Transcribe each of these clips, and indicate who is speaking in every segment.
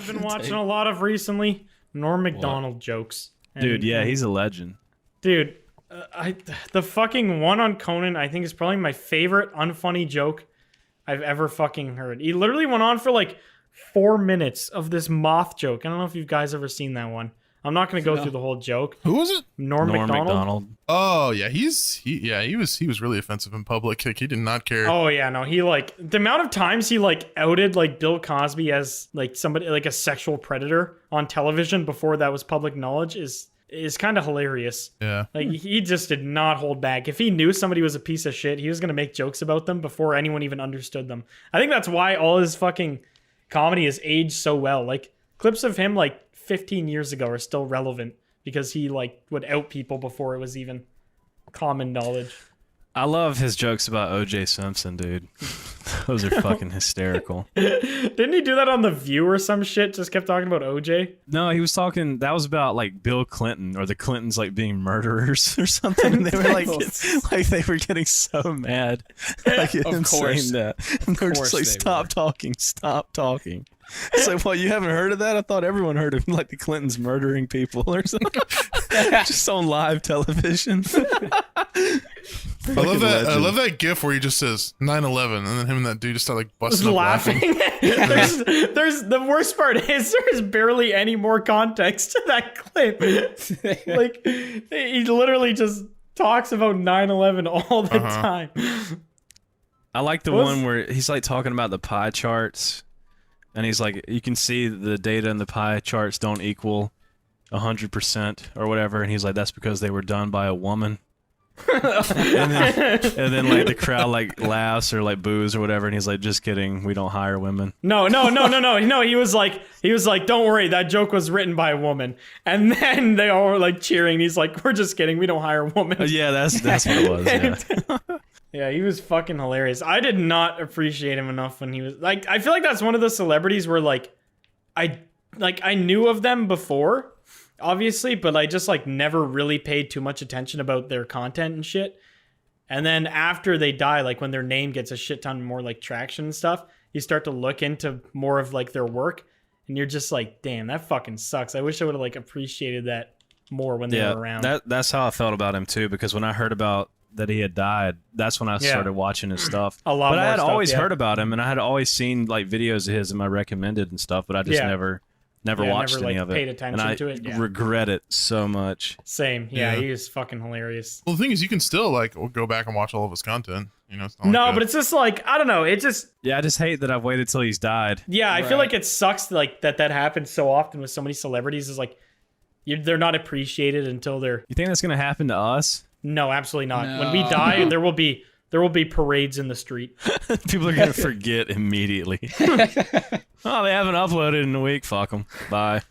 Speaker 1: I've been watching a lot of recently? Norm Macdonald jokes.
Speaker 2: Dude, yeah, he's a legend.
Speaker 1: Dude, the fucking one on Conan, I think, is probably my favorite unfunny joke I've ever fucking heard. He literally went on for like 4 minutes of this moth joke. I don't know if you guys ever seen that one. I'm not going to go through the whole joke.
Speaker 3: Who was it?
Speaker 1: Norm Macdonald.
Speaker 3: Oh yeah, he was really offensive in public. Like he did not care.
Speaker 1: Oh yeah, no, he like the amount of times he like outed like Bill Cosby as like somebody like a sexual predator on television before that was public knowledge is kind of hilarious.
Speaker 3: Yeah.
Speaker 1: Like he just did not hold back. If he knew somebody was a piece of shit, he was going to make jokes about them before anyone even understood them. I think that's why all his fucking comedy has aged so well. Like clips of him like 15 years ago are still relevant because he like would out people before it was even common knowledge.
Speaker 2: I love his jokes about O.J. Simpson, dude. Those are fucking hysterical.
Speaker 1: Didn't he do that on The View or some shit? Just kept talking about O.J.?
Speaker 2: No, he was talking, that was about like Bill Clinton or the Clintons like being murderers or something. And they were like, they were getting so mad. Like him saying that. And they were just like, stop talking. It's like, well, you haven't heard of that? I thought everyone heard of like the Clintons murdering people or something. Just on live television.
Speaker 3: I love that gif where he just says 9/11 and then him and that dude just start like busting up laughing.
Speaker 1: there's the worst part is there's barely any more context to that clip. Like he literally just talks about 9/11 all the time.
Speaker 2: I like the one where he's like talking about the pie charts and he's like, you can see the data in the pie charts don't equal 100% or whatever, and he's like, that's because they were done by a woman. and then like the crowd like laughs or like boos or whatever, and he's like, just kidding, we don't hire women.
Speaker 1: No, he was like, don't worry, that joke was written by a woman. And then they all were like cheering. He's like, we're just kidding, we don't hire women.
Speaker 2: Yeah, that's what it was. Yeah.
Speaker 1: Yeah, he was fucking hilarious. I did not appreciate him enough when he was like, I feel like that's one of the celebrities where like I knew of them before, obviously, but I just like never really paid too much attention about their content and shit. And then after they die, like when their name gets a shit ton more like traction and stuff, you start to look into more of like their work and you're just like, damn, that fucking sucks. I wish I would have like appreciated that more when they were around.
Speaker 2: That's how I felt about him too, because when I heard about that he had died, that's when I started watching his stuff.
Speaker 1: A lot
Speaker 2: but
Speaker 1: more
Speaker 2: I had
Speaker 1: stuff,
Speaker 2: always heard about him, and I had always seen like videos of his in my recommended and stuff, but I just never watched any of it.
Speaker 1: Paid attention to it.
Speaker 2: I regret it so much.
Speaker 1: Same. Yeah, he is fucking hilarious.
Speaker 3: Well, the thing is, you can still like go back and watch all of his content. You know, it's not
Speaker 1: no, but it's just like, I don't know. It just
Speaker 2: I just hate that I've waited till he's died.
Speaker 1: Yeah, I feel like it sucks like that happens so often with so many celebrities. Is like they're not appreciated until they're.
Speaker 2: You think that's gonna happen to us?
Speaker 1: No, absolutely not. No. When we die, there will be parades in the street.
Speaker 2: People are gonna forget immediately. Oh, they haven't uploaded in a week. Fuck them. Bye.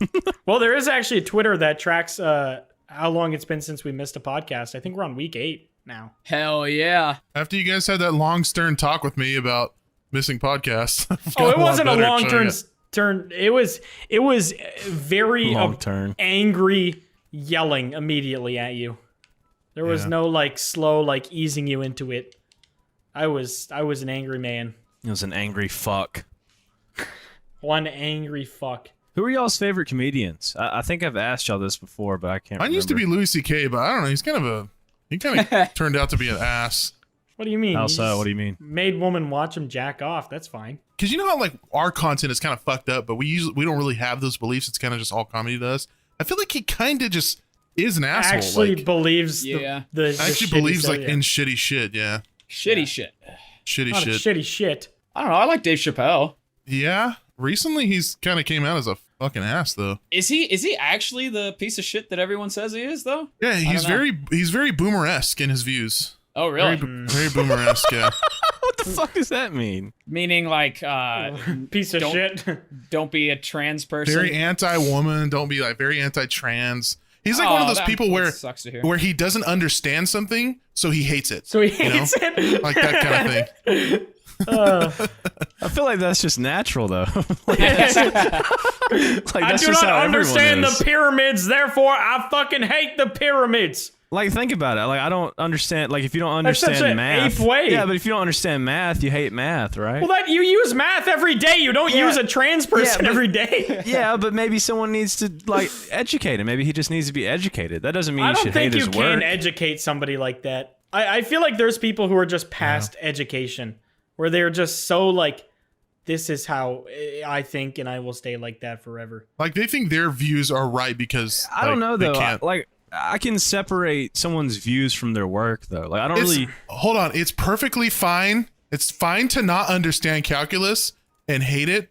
Speaker 1: Well, there is actually a Twitter that tracks how long it's been since we missed a podcast. I think we're on week 8 now.
Speaker 4: Hell yeah!
Speaker 3: After you guys had that long, stern talk with me about missing podcasts.
Speaker 1: Oh, it wasn't a long turn. It was very
Speaker 2: long turn.
Speaker 1: Angry yelling immediately at you. There was no like slow like easing you into it. I was an angry man.
Speaker 2: It was an angry fuck.
Speaker 1: One angry fuck.
Speaker 2: Who are y'all's favorite comedians? I think I've asked y'all this before, but I can't remember.
Speaker 3: Mine used to be Louis C.K., but I don't know. He kind of turned out to be an ass.
Speaker 1: What do you mean?
Speaker 2: How so? What do you mean?
Speaker 1: Made woman watch him jack off. That's fine.
Speaker 3: Because you know how like our content is kind of fucked up, but we don't really have those beliefs. It's kind of just all comedy to us. I feel like he kind of just is an asshole.
Speaker 1: Actually
Speaker 3: like,
Speaker 1: believes
Speaker 3: the actually believes like in shitty shit. Yeah.
Speaker 4: Shitty shit.
Speaker 1: Shitty shit.
Speaker 4: I don't know. I like Dave Chappelle.
Speaker 3: Yeah. Recently, he's kind of came out as a fucking ass though.
Speaker 4: Is he actually the piece of shit that everyone says he is though?
Speaker 3: Yeah, he's very boomer-esque in his views.
Speaker 4: Oh really?
Speaker 3: Very boomer-esque. Yeah.
Speaker 2: What the fuck does that mean?
Speaker 4: Meaning like
Speaker 1: piece of shit.
Speaker 4: Don't be a trans person.
Speaker 3: Very anti-woman. Don't be like very anti-trans. He's like one of those people where he doesn't understand something, so he hates it.
Speaker 1: So he hates it?
Speaker 3: Like that kind of thing.
Speaker 2: I feel like that's just natural, though. Like,
Speaker 1: I do not understand the pyramids, therefore I fucking hate the pyramids.
Speaker 2: Like, think about it. Like, I don't understand. Like, if you don't
Speaker 1: That's such
Speaker 2: understand
Speaker 1: an
Speaker 2: math,
Speaker 1: ape way.
Speaker 2: yeah. But if you don't understand math, you hate math, right?
Speaker 1: Well, that you use math every day. You don't use a trans person
Speaker 2: but-
Speaker 1: every day.
Speaker 2: Yeah, but maybe someone needs to like educate him. Maybe he just needs to be educated. That doesn't mean
Speaker 1: I
Speaker 2: you
Speaker 1: don't
Speaker 2: should
Speaker 1: think
Speaker 2: hate
Speaker 1: you
Speaker 2: his
Speaker 1: can
Speaker 2: work.
Speaker 1: educate somebody like that. I feel like there's people who are just past education, where they're just so like, this is how I think, and I will stay like that forever.
Speaker 3: Like they think their views are right because
Speaker 2: I don't know
Speaker 3: they
Speaker 2: though.
Speaker 3: can't.
Speaker 2: Like, I can separate someone's views from their work though. Like, I don't really.
Speaker 3: Hold on. It's perfectly fine. It's fine to not understand calculus and hate it.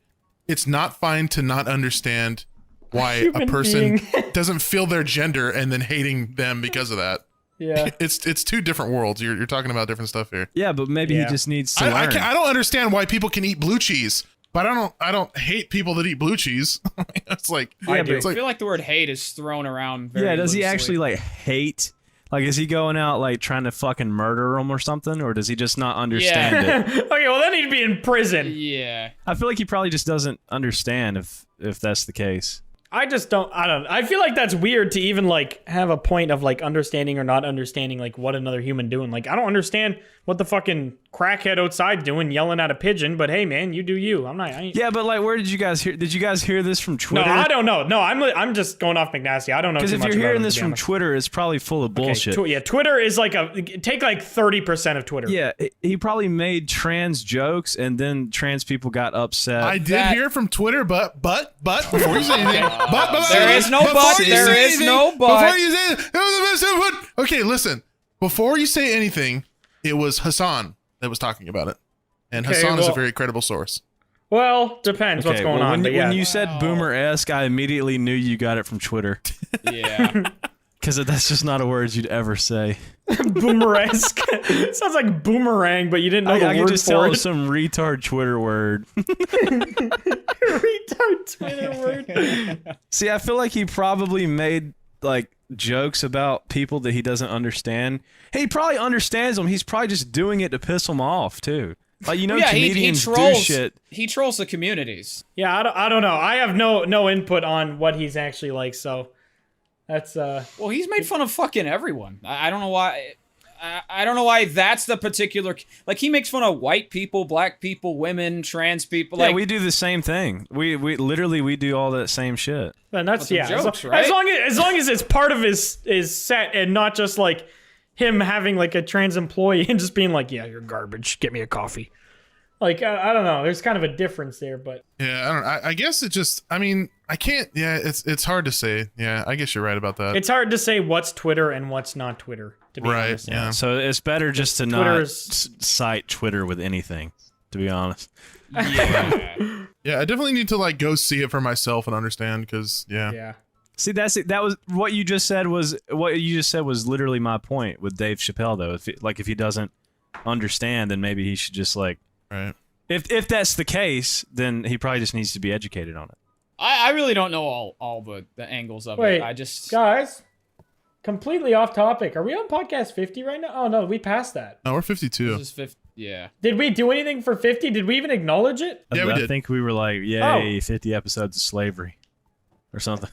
Speaker 3: It's not fine to not understand why a
Speaker 1: Human
Speaker 3: person
Speaker 1: being.
Speaker 3: doesn't feel their gender and then hating them because of that.
Speaker 1: Yeah.
Speaker 3: It's two different worlds. You're talking about different stuff here.
Speaker 2: Yeah, but maybe he just needs to learn.
Speaker 3: I don't understand why people can eat blue cheese, but I don't hate people that eat blue cheese. It's like
Speaker 1: I do.
Speaker 3: it's
Speaker 4: I
Speaker 3: like
Speaker 4: feel like the word hate is thrown around very
Speaker 2: Yeah, does he
Speaker 4: loosely.
Speaker 2: actually like hate? Like, is he going out like trying to fucking murder him or something, or does he just not understand it?
Speaker 1: Okay, well then he'd be in prison.
Speaker 4: Yeah.
Speaker 2: I feel like he probably just doesn't understand if that's the case.
Speaker 1: I don't. I feel like that's weird to even like have a point of like understanding or not understanding like what another human doing. Like I don't understand what the fucking crackhead outside doing yelling at a pigeon, but hey man, you do you. I ain't.
Speaker 2: Yeah, but like, where did you guys hear? Did you guys hear this from
Speaker 1: No,
Speaker 2: Twitter?
Speaker 1: I don't know. No, I'm just going off McNasty. I don't know.
Speaker 2: Because
Speaker 1: too
Speaker 2: if
Speaker 1: much
Speaker 2: you're
Speaker 1: about
Speaker 2: hearing
Speaker 1: him,
Speaker 2: this
Speaker 1: to be
Speaker 2: from
Speaker 1: honest.
Speaker 2: Twitter, it's probably full of
Speaker 1: Okay,
Speaker 2: bullshit.
Speaker 1: yeah, Twitter is like take like 30% of Twitter.
Speaker 2: Yeah, he probably made trans jokes, and then trans people got upset.
Speaker 3: I did hear from Twitter, but before you say anything, but
Speaker 4: There is no
Speaker 3: before
Speaker 4: but.
Speaker 3: you
Speaker 4: There
Speaker 3: say
Speaker 4: is
Speaker 3: anything,
Speaker 4: no but.
Speaker 3: Before you say it was the best input. Okay, listen. Before you say anything, it was Hassan that was talking about it, and
Speaker 1: Okay,
Speaker 3: Hassan is a
Speaker 1: well-
Speaker 3: very credible source.
Speaker 1: Well, depends what's going
Speaker 2: well,
Speaker 1: on.
Speaker 2: When,
Speaker 1: But yeah,
Speaker 2: when you said boomer-esque, I immediately knew you got it from Twitter.
Speaker 4: Yeah.
Speaker 2: Because that's just not a word you'd ever say.
Speaker 1: boomeresque sounds like boomerang, but you didn't know the
Speaker 2: I
Speaker 1: word
Speaker 2: could just
Speaker 1: for
Speaker 2: tell
Speaker 1: it.
Speaker 2: it was some retard Twitter word.
Speaker 1: Retard Twitter word.
Speaker 2: See, I feel like he probably made like jokes about people that he doesn't understand. Hey, he probably understands them. He's probably just doing it to piss them off too. Like, you know,
Speaker 4: Yeah, he
Speaker 2: comedians do
Speaker 4: trolls.
Speaker 2: shit.
Speaker 4: He trolls the communities.
Speaker 1: Yeah, I don't know. I have no input on what he's actually like, so that's
Speaker 4: Well, he's made fun of fucking everyone. I don't know why. I don't know why that's the particular. Like, he makes fun of white people, black people, women, trans people.
Speaker 2: Yeah,
Speaker 4: Like,
Speaker 2: we do the same thing. We literally do all that same shit.
Speaker 1: and that's
Speaker 4: Some
Speaker 1: yeah.
Speaker 4: jokes,
Speaker 1: as,
Speaker 4: right?
Speaker 1: as long as it's part of his set and not just like him having like a trans employee and just being like, yeah, you're garbage. Get me a coffee. Like I don't know. There's kind of a difference there, but
Speaker 3: Yeah, I don't. I guess it just. I mean, I can't. Yeah, it's hard to say. Yeah, I guess you're right about that.
Speaker 1: it's hard to say what's Twitter and what's not Twitter. To be
Speaker 3: Right,
Speaker 1: honest.
Speaker 3: yeah.
Speaker 2: So it's better just to
Speaker 1: Twitter
Speaker 2: not
Speaker 1: is-
Speaker 2: cite Twitter with anything, to be honest.
Speaker 4: yeah.
Speaker 3: Yeah, I definitely need to like go see it for myself and understand because
Speaker 1: Yeah.
Speaker 2: See, that's it. That was what you just said was literally my point with Dave Chappelle though. If he doesn't understand, then maybe he should just like,
Speaker 3: right.
Speaker 2: if that's the case, then he probably just needs to be educated on it.
Speaker 4: I really don't know all the angles of
Speaker 1: Wait,
Speaker 4: it. I just.
Speaker 1: guys, completely off topic. Are we on podcast 50 right now? Oh no, we passed that.
Speaker 3: No, we're 52.
Speaker 4: This is 50, yeah.
Speaker 1: Did we do anything for 50? Did we even acknowledge it?
Speaker 3: Yeah, we
Speaker 2: I
Speaker 3: did.
Speaker 2: think we were like, yay, 50 episodes of slavery, or something.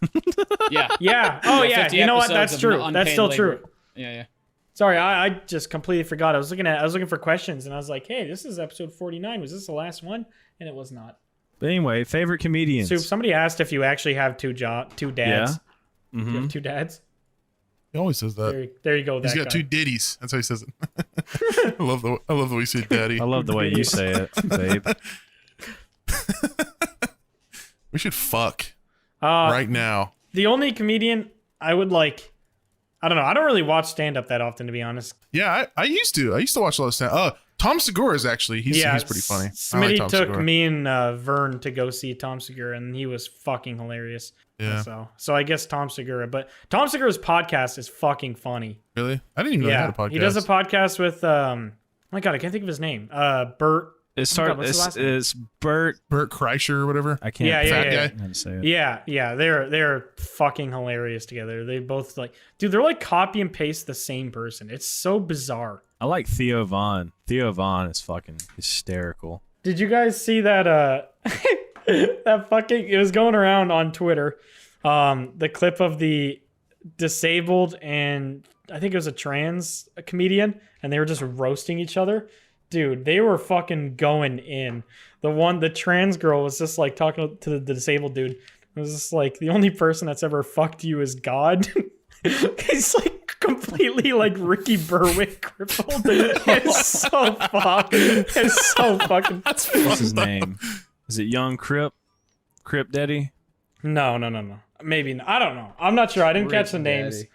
Speaker 4: Yeah.
Speaker 1: Yeah. Oh yeah.
Speaker 4: 50
Speaker 1: You know what?
Speaker 4: episodes
Speaker 1: That's
Speaker 4: of
Speaker 1: true.
Speaker 4: unpaid
Speaker 1: That's still
Speaker 4: labor.
Speaker 1: true.
Speaker 4: Yeah.
Speaker 1: Sorry, I just completely forgot. I was looking for questions and I was like, hey, this is episode 49. Was this the last one? And it was not.
Speaker 2: But anyway, favorite comedians.
Speaker 1: So somebody asked if you actually have two dads.
Speaker 2: Yeah.
Speaker 1: Do you
Speaker 2: Mm-hmm.
Speaker 1: have two dads?
Speaker 3: He always says that.
Speaker 1: There you go.
Speaker 3: He's
Speaker 1: that
Speaker 3: got
Speaker 1: guy.
Speaker 3: two ditties. That's how he says it. I love the way you say daddy.
Speaker 2: I love the way you say it, babe.
Speaker 3: We should fuck
Speaker 1: Uh,
Speaker 3: right now.
Speaker 1: The only comedian I would like, I don't know. I don't really watch stand up that often, to be honest.
Speaker 3: Yeah, I used to. I used to watch a lot of stand. Tom Segura is actually he's pretty funny. I like
Speaker 1: Smitty
Speaker 3: Tom
Speaker 1: took
Speaker 3: Segura.
Speaker 1: me and Vern to go see Tom Segura, and he was fucking hilarious.
Speaker 3: Yeah.
Speaker 1: So I guess Tom Segura, but Tom Segura's podcast is fucking funny.
Speaker 3: Really? I didn't even know he had a podcast.
Speaker 1: He does a podcast with oh my god, I can't think of his name. Bert.
Speaker 2: What's
Speaker 1: the last name?
Speaker 2: It's Bert.
Speaker 3: Bert Kreischer or whatever.
Speaker 2: I can't.
Speaker 1: Yeah,
Speaker 3: Fat
Speaker 1: yeah,
Speaker 3: guy.
Speaker 2: I can't say it.
Speaker 1: Yeah, they're fucking hilarious together. They both like, dude, they're like copy and paste the same person. It's so bizarre.
Speaker 2: I like Theo Vaughn. Theo Vaughn is fucking hysterical.
Speaker 1: Did you guys see that that fucking, it was going around on Twitter, the clip of the disabled and I think it was a trans comedian, and they were just roasting each other. Dude, they were fucking going in. The trans girl was just like talking to the disabled dude. It was just like, the only person that's ever fucked you is God. He's like completely like Ricky Berwick crippled. It's so fucked. It's so fucking.
Speaker 2: What's his name? Is it Young Crip Daddy?
Speaker 1: No. Maybe not. I don't know. I'm not sure. I didn't catch the names.
Speaker 4: Daddy.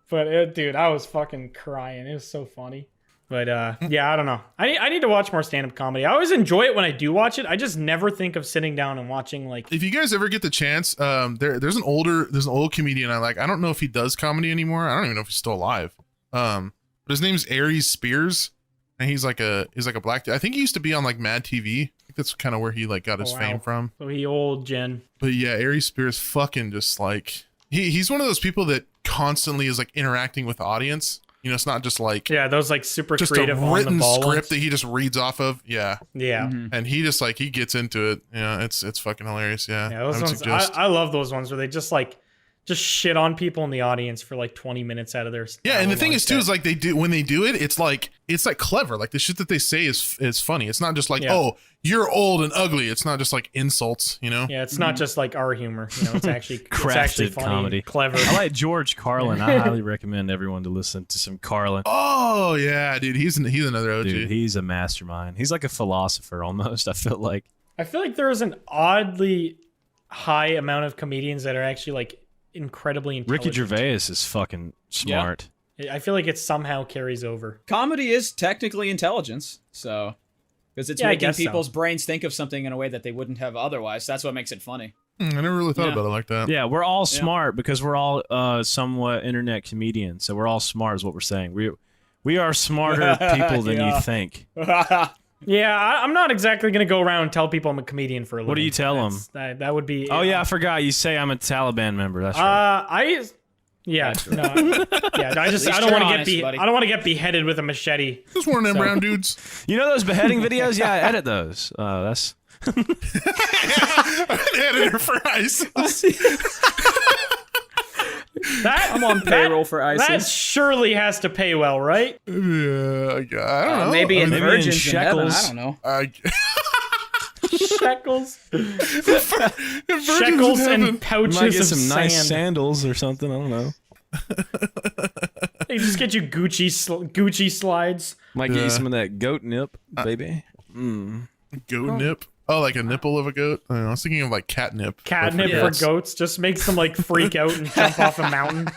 Speaker 1: But dude, I was fucking crying. It was so funny. But yeah, I don't know. I need to watch more stand-up comedy. I always enjoy it when I do watch it. I just never think of sitting down and watching like.
Speaker 3: If you guys ever get the chance, there's an old comedian I like. I don't know if he does comedy anymore. I don't even know if he's still alive. But his name's Aries Spears, and he's like a black dude. I think he used to be on like Mad TV. I think that's kind of where he like got his fame from.
Speaker 1: So he old Jen.
Speaker 3: But yeah, Aries Spears fucking just like he's one of those people that constantly is like interacting with the audience. You know, it's not just like
Speaker 1: those like super
Speaker 3: just
Speaker 1: creative
Speaker 3: a written script
Speaker 1: ones.
Speaker 3: that he just reads off of. Yeah,
Speaker 1: Mm-hmm.
Speaker 3: and he just like he gets into it. Yeah, it's fucking hilarious. Yeah,
Speaker 1: those ones. I love those ones where they just shit on people in the audience for like 20 minutes out of their.
Speaker 3: Yeah, and the thing is too is like when they do it, it's like clever. Like the shit that they say is funny. It's not just like oh, you're old and ugly. It's not just like insults. You know.
Speaker 1: Yeah, it's not just like our humor. You know, it's actually
Speaker 2: Crafted
Speaker 1: funny,
Speaker 2: comedy,
Speaker 1: clever.
Speaker 2: I like George Carlin. I highly recommend everyone to listen to some Carlin.
Speaker 3: Oh yeah, dude, he's another OG.
Speaker 2: Dude, he's a mastermind. He's like a philosopher almost. I feel like
Speaker 1: there's an oddly high amount of comedians that are actually like incredibly intelligent.
Speaker 2: Ricky Gervais is fucking smart.
Speaker 1: I feel like it somehow carries over.
Speaker 4: Comedy is technically intelligence, so because it's making people's brains think of something in a way that they wouldn't have otherwise. That's what makes it funny.
Speaker 3: I never really thought about it like that.
Speaker 2: Yeah, we're all smart because we're all somewhat internet comedians. So we're all smart is what we're saying. We are smarter people than you think.
Speaker 1: Yeah, I'm not exactly going to go around and tell people I'm a comedian for a living.
Speaker 2: What do you tell them?
Speaker 1: That would be...
Speaker 2: Oh, yeah, I forgot. You say I'm a Taliban member. That's right.
Speaker 1: I don't want to get beheaded with a machete.
Speaker 3: Just one of them brown dudes.
Speaker 2: You know those beheading videos? Yeah, I edit those. That's...
Speaker 3: Editor for ISIS.
Speaker 4: I'm on payroll for ISIS.
Speaker 1: That surely has to pay well, right?
Speaker 3: Yeah, I don't know.
Speaker 4: Maybe in virgins in heaven.
Speaker 2: shekels.
Speaker 4: I don't know.
Speaker 1: Shekels.
Speaker 3: Shekels
Speaker 1: Shekels and pouches
Speaker 2: Might get
Speaker 1: of
Speaker 2: some
Speaker 1: sand.
Speaker 2: nice sandals or something. I don't know.
Speaker 1: They just get you Gucci slides.
Speaker 2: Might get you some of that goat nip, baby.
Speaker 3: Goat nip. Oh, like a nipple of a goat? I don't know, I was thinking of like catnip.
Speaker 1: Catnip for goats just makes them like freak out and jump off a mountain.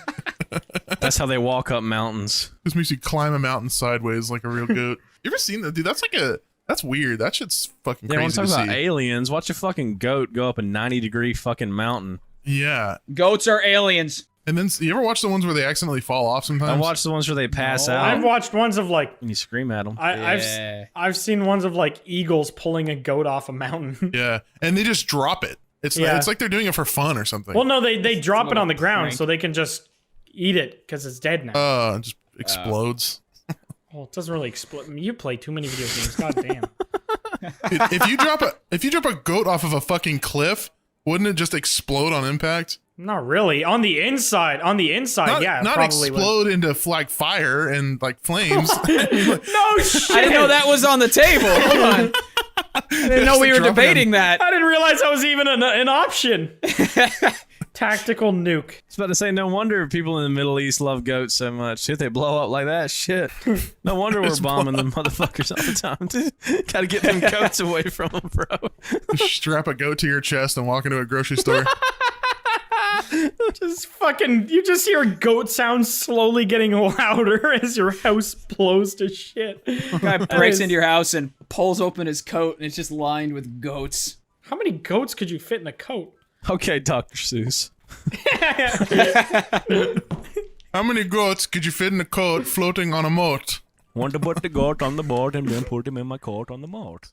Speaker 2: That's how they walk up mountains.
Speaker 3: Just makes you climb a mountain sideways like a real goat. You ever seen that, dude? That's weird. That shit's fucking
Speaker 2: Yeah,
Speaker 3: crazy
Speaker 2: when
Speaker 3: to
Speaker 2: talk
Speaker 3: see.
Speaker 2: about aliens, watch a fucking goat go up a 90-degree fucking mountain.
Speaker 3: Yeah.
Speaker 4: Goats are aliens.
Speaker 3: And then you ever watch the ones where they accidentally fall off sometimes?
Speaker 2: I watch the ones where they pass out
Speaker 1: I've watched ones of like
Speaker 2: and you scream at them.
Speaker 1: I've seen ones of like eagles pulling a goat off a mountain.
Speaker 3: Yeah, and they just drop it. It's like they're doing it for fun or something.
Speaker 1: Well, no, they drop it on the ground
Speaker 4: prank.
Speaker 1: so they can just eat it because it's dead now.
Speaker 3: It just explodes.
Speaker 1: Well, it doesn't really explode. I mean, you play too many video games. God damn.
Speaker 3: Dude, if you drop a goat off of a fucking cliff, wouldn't it just explode on impact?
Speaker 1: Not really. On the inside, yeah,
Speaker 3: Not
Speaker 1: probably
Speaker 3: explode into like fire and like flames.
Speaker 1: would. No shit.
Speaker 4: I didn't know that was on the table. Hold on. I didn't know we were debating that.
Speaker 1: I didn't realize that was even an option. Tactical nuke.
Speaker 2: I was about to say, no wonder people in the Middle East love goats so much. If they blow up like that, shit. No wonder we're bombing them motherfuckers all the time, dude. Gotta get them goats away from them, bro.
Speaker 3: Strap a goat to your chest and walk into a grocery store.
Speaker 1: You just hear goat sounds slowly getting louder as your house blows to shit.
Speaker 4: Guy breaks into your house and pulls open his coat, and it's just lined with goats.
Speaker 1: How many goats could you fit in a coat?
Speaker 2: Okay, Dr. Seuss.
Speaker 3: How many goats could you fit in a coat floating on a moat?
Speaker 2: Want to put the goat on the board and then put him in my coat on the moat.